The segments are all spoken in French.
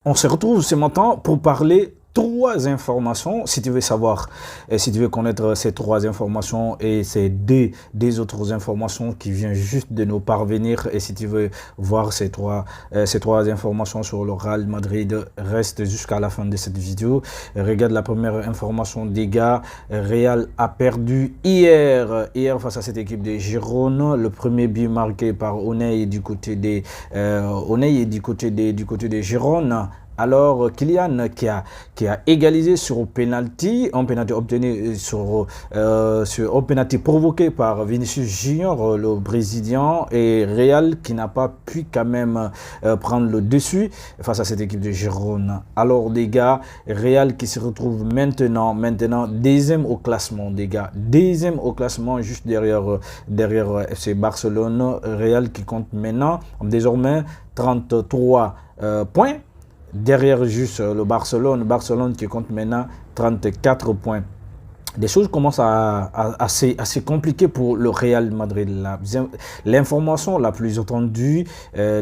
On se retrouve ce matin pour parler trois informations. Si tu veux savoir, si tu veux connaître ces trois informations et ces des autres informations qui viennent juste de nous parvenir, et si tu veux voir ces trois informations sur le Real Madrid, reste jusqu'à la fin de cette vidéo. Regarde la première information des gars. Real a perdu hier face à cette équipe de Girona. Le premier but marqué par Unai du côté des Girona. Alors, Kylian qui a égalisé sur penalty, un penalty obtenu sur un penalty provoqué par Vinicius Junior, le Brésilien, et Real qui n'a pas pu quand même prendre le dessus face à cette équipe de Girona. Alors, les gars, Real qui se retrouve maintenant deuxième au classement, les gars, deuxième au classement, juste derrière FC Barcelone. Real qui compte maintenant désormais 33 points. Derrière juste le Barcelone qui compte maintenant 34 points. Des choses commencent à assez compliquées pour le Real Madrid. L'information la plus attendue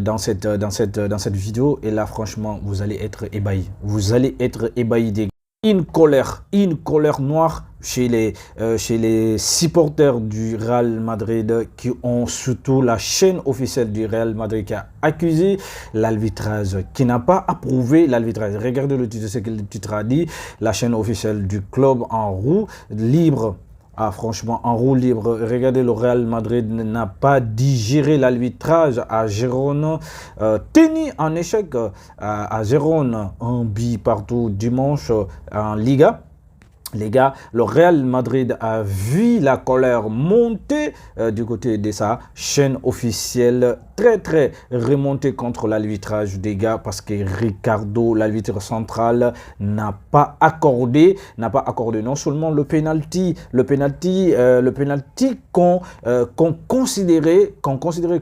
dans cette vidéo, et là franchement vous allez être ébahis. Vous allez être ébahis des gars. Une colère noire chez les supporters du Real Madrid, qui ont surtout la chaîne officielle du Real Madrid qui a accusé l'arbitrage, qui n'a pas approuvé l'arbitrage. Regardez le titre, ce que le titre a dit. La chaîne officielle du club en roue libre. Ah, franchement, en roue libre, regardez, le Real Madrid n'a pas digéré l'arbitrage à Girona, tenu en échec à Girona, un but partout dimanche en Liga. Les gars, le Real Madrid a vu la colère monter du côté de sa chaîne officielle, très remontée contre l'arbitrage des gars, parce que Ricardo, l'arbitre central, n'a pas accordé non seulement le penalty qu'on considérait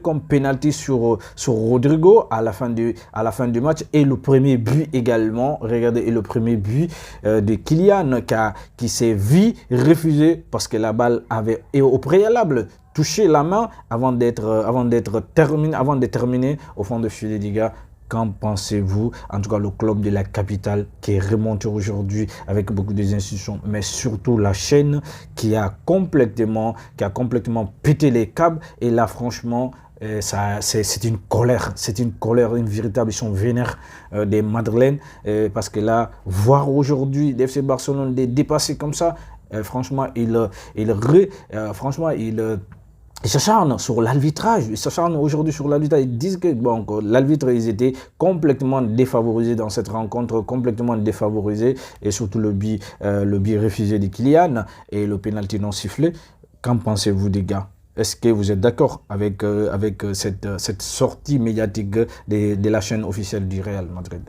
comme penalty sur Rodrigo à la fin du match, et le premier but également. Regardez, et le premier but de Kylian qui s'est vu refuser parce que la balle avait au préalable touché la main avant de terminer au fond de filet, les gars. Qu'en pensez-vous? En tout cas, le club de la capitale qui est remonté aujourd'hui avec beaucoup d'institutions, mais surtout la chaîne qui a complètement pété les câbles. Et là, franchement, c'est une colère, une véritable, ils sont vénères des Madrilènes, parce que là, voir aujourd'hui l'FC Barcelone les dépasser comme ça, franchement, il s'acharnent sur l'arbitrage. Ils s'acharnent aujourd'hui sur l'arbitrage. Ils disent que bon, l'arbitre, ils étaient complètement défavorisés dans cette rencontre, complètement défavorisés, et surtout le but refusé de Kylian et le pénalty non sifflé. Qu'en pensez-vous, les gars? Est-ce que vous êtes d'accord avec cette sortie médiatique de la chaîne officielle du Real Madrid?